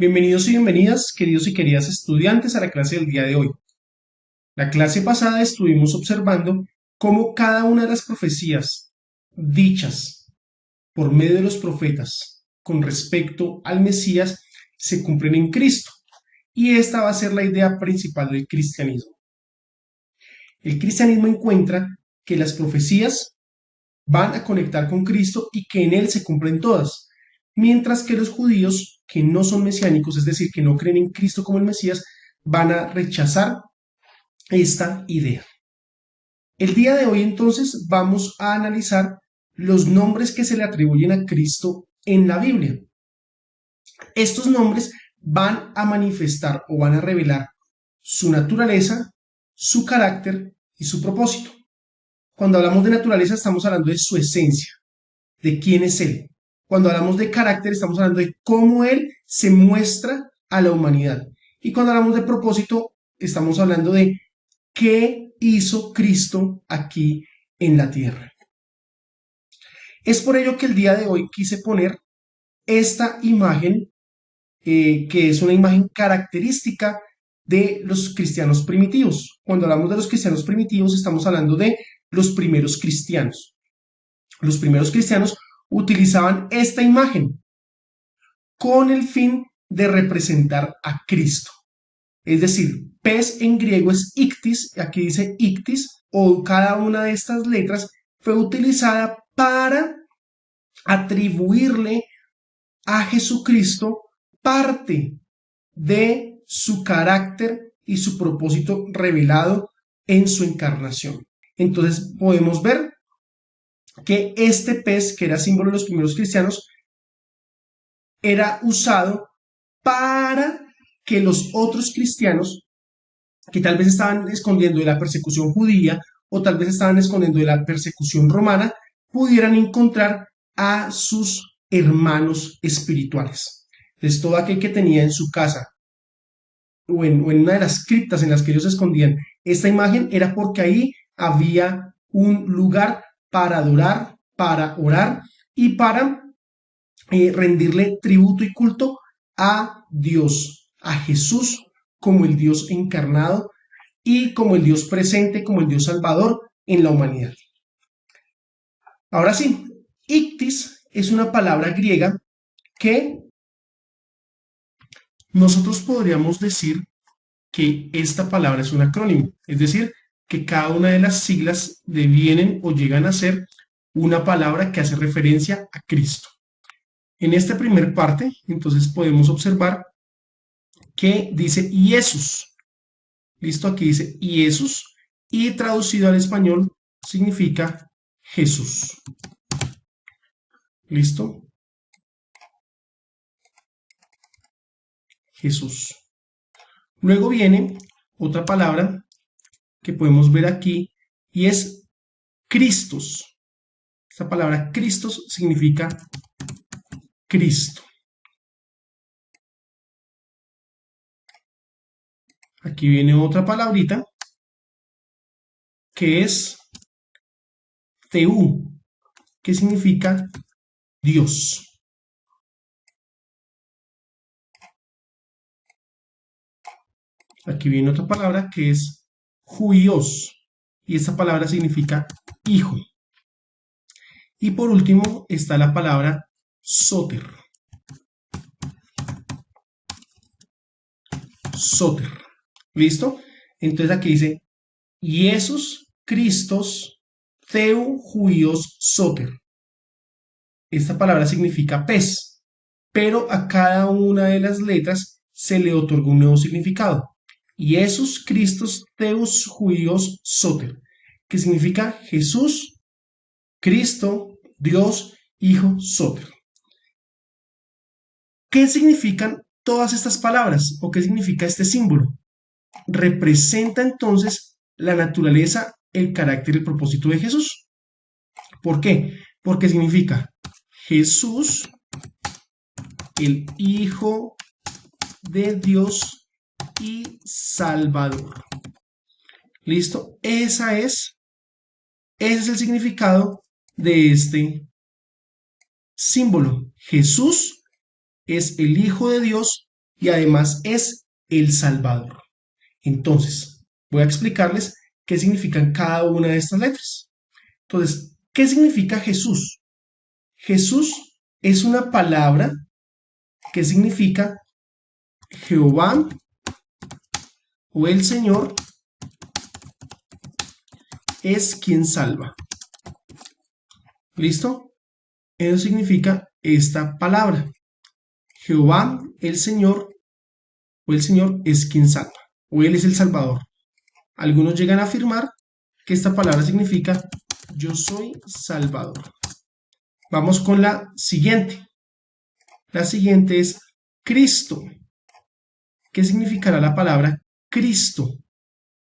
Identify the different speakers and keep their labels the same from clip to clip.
Speaker 1: Bienvenidos y bienvenidas, queridos y queridas estudiantes, a la clase del día de hoy. La clase pasada estuvimos observando cómo cada una de las profecías dichas por medio de los profetas con respecto al Mesías se cumplen en Cristo. Y esta va a ser la idea principal del cristianismo. El cristianismo encuentra que las profecías van a conectar con Cristo y que en Él se cumplen todas, mientras que los judíos que no son mesiánicos, es decir, que no creen en Cristo como el Mesías, van a rechazar esta idea. El día de hoy entonces vamos a analizar los nombres que se le atribuyen a Cristo en la Biblia. Estos nombres van a manifestar o van a revelar su naturaleza, su carácter y su propósito. Cuando hablamos de naturaleza estamos hablando de su esencia, de quién es Él. Cuando hablamos de carácter estamos hablando de cómo Él se muestra a la humanidad. Y cuando hablamos de propósito estamos hablando de qué hizo Cristo aquí en la tierra. Es por ello que el día de hoy quise poner esta imagen, que es una imagen característica de los cristianos primitivos. Cuando hablamos de los cristianos primitivos estamos hablando de los primeros cristianos. Los primeros cristianos utilizaban esta imagen con el fin de representar a Cristo. Es decir, pez en griego es ictis, aquí dice ictis, o cada una de estas letras fue utilizada para atribuirle a Jesucristo parte de su carácter y su propósito revelado en su encarnación. Entonces podemos ver que este pez, que era símbolo de los primeros cristianos, era usado para que los otros cristianos, que tal vez estaban escondiendo de la persecución judía o tal vez estaban escondiendo de la persecución romana, pudieran encontrar a sus hermanos espirituales. Entonces, todo aquel que tenía en su casa o en una de las criptas en las que ellos escondían esta imagen era porque ahí había un lugar para adorar, para orar y para rendirle tributo y culto a Dios, a Jesús como el Dios encarnado y como el Dios presente, como el Dios salvador en la humanidad. Ahora sí, ictis es una palabra griega que nosotros podríamos decir que esta palabra es un acrónimo, es decir, que cada una de las siglas devienen o llegan a ser una palabra que hace referencia a Cristo. En esta primera parte, entonces podemos observar que dice Jesús. Listo, aquí dice Jesús y traducido al español significa Jesús. Listo, Jesús. Luego viene otra palabra que podemos ver aquí y es Cristos. Esta palabra Cristos significa Cristo. Aquí viene otra palabrita que es Theú, que significa Dios. Aquí viene otra palabra que es Huios, y esta palabra significa hijo. Y por último está la palabra Soter. Soter. ¿Listo? Entonces aquí dice Jesús Cristos Theu Huios Soter. Esta palabra significa pez, pero a cada una de las letras se le otorgó un nuevo significado. Jesús Cristos Theus Huios Soter, que significa Jesús, Cristo, Dios, Hijo, Soter. ¿Qué significan todas estas palabras o qué significa este símbolo? Representa entonces la naturaleza, el carácter y el propósito de Jesús. ¿Por qué? Porque significa Jesús, el Hijo de Dios y Salvador. ¿Listo? Ese es el significado de este símbolo. Jesús es el Hijo de Dios y además es el Salvador. Entonces, voy a explicarles qué significan cada una de estas letras. Entonces, ¿qué significa Jesús? Jesús es una palabra que significa Jehová o el Señor es quien salva. ¿Listo? Eso significa esta palabra. Jehová, el Señor, o el Señor es quien salva, o Él es el Salvador. Algunos llegan a afirmar que esta palabra significa yo soy Salvador. Vamos con la siguiente. La siguiente es Cristo. ¿Qué significará la palabra Cristo?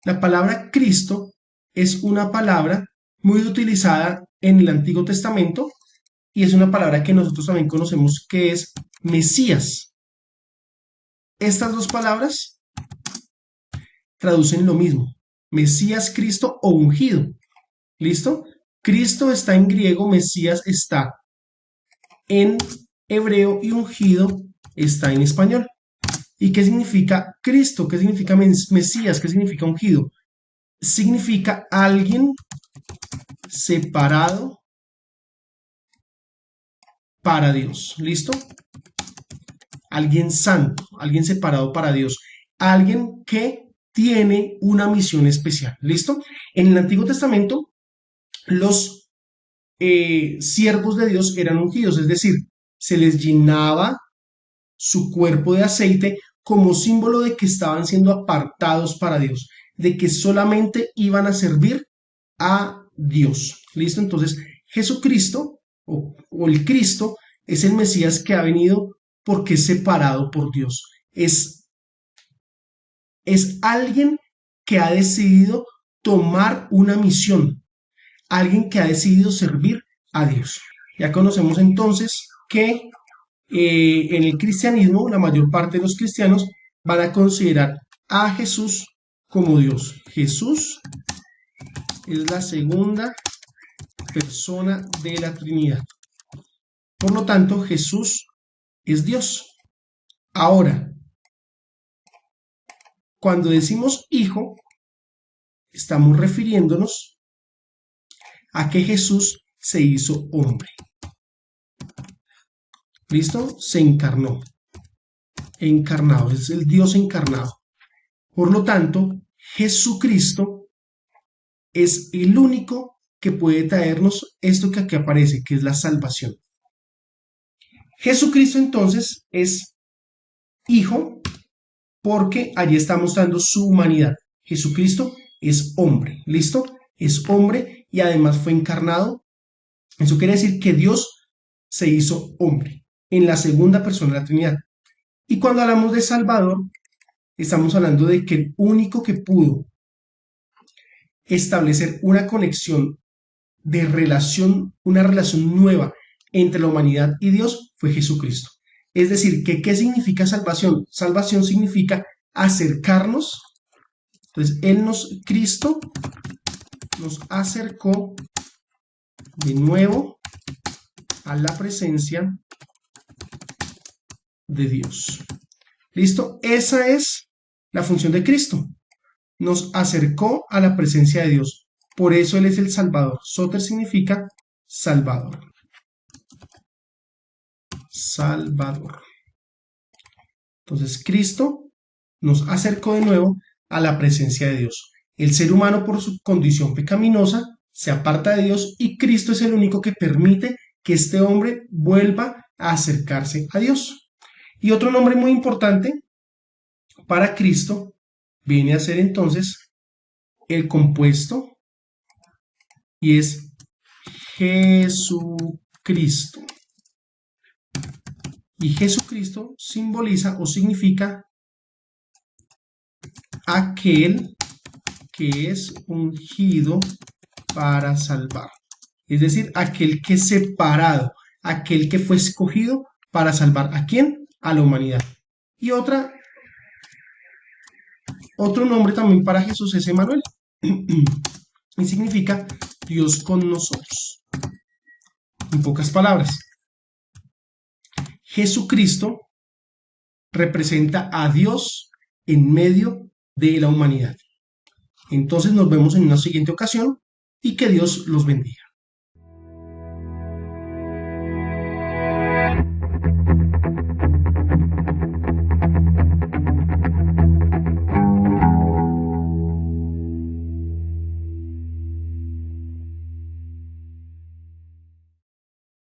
Speaker 1: La palabra Cristo es una palabra muy utilizada en el Antiguo Testamento y es una palabra que nosotros también conocemos que es Mesías. Estas dos palabras traducen lo mismo, Mesías, Cristo o ungido. ¿Listo? Cristo está en griego, Mesías está en hebreo y ungido está en español. ¿Y qué significa Cristo? ¿Qué significa Mesías? ¿Qué significa ungido? Significa alguien separado para Dios. ¿Listo? Alguien santo, alguien separado para Dios, alguien que tiene una misión especial. ¿Listo? En el Antiguo Testamento, los siervos de Dios eran ungidos, es decir, se les llenaba su cuerpo de aceite como símbolo de que estaban siendo apartados para Dios, de que solamente iban a servir a Dios. ¿Listo? Entonces, Jesucristo o el Cristo es el Mesías que ha venido porque es separado por Dios. Es alguien que ha decidido tomar una misión, alguien que ha decidido servir a Dios. Ya conocemos entonces que en el cristianismo la mayor parte de los cristianos van a considerar a Jesús como Dios. Jesús es la segunda persona de la Trinidad. Por lo tanto, Jesús es Dios. Ahora, cuando decimos hijo, estamos refiriéndonos a que Jesús se hizo hombre. ¿Listo? Se encarnó. Encarnado, es el Dios encarnado. Por lo tanto, Jesucristo es el único que puede traernos esto que aquí aparece, que es la salvación. Jesucristo entonces es hijo porque allí está mostrando su humanidad. Jesucristo es hombre, ¿listo? Es hombre y además fue encarnado. Eso quiere decir que Dios se hizo hombre en la segunda persona de la Trinidad. Y cuando hablamos de Salvador, estamos hablando de que el único que pudo establecer una conexión de relación, una relación nueva entre la humanidad y Dios fue Jesucristo. Es decir, que ¿qué significa salvación? Salvación significa acercarnos. Entonces, Cristo nos acercó de nuevo a la presencia de Dios. ¿Listo? Esa es la función de Cristo. Nos acercó a la presencia de Dios. Por eso Él es el Salvador. Soter significa Salvador. Salvador. Entonces, Cristo nos acercó de nuevo a la presencia de Dios. El ser humano, por su condición pecaminosa, se aparta de Dios y Cristo es el único que permite que este hombre vuelva a acercarse a Dios. Y otro nombre muy importante para Cristo viene a ser entonces el compuesto y es Jesucristo. Y Jesucristo simboliza o significa aquel que es ungido para salvar. Es decir, aquel que es separado, aquel que fue escogido para salvar. ¿A quién? A la humanidad. Y otro nombre también para Jesús es Emmanuel. Y significa Dios con nosotros. En pocas palabras, Jesucristo representa a Dios en medio de la humanidad. Entonces nos vemos en una siguiente ocasión y que Dios los bendiga.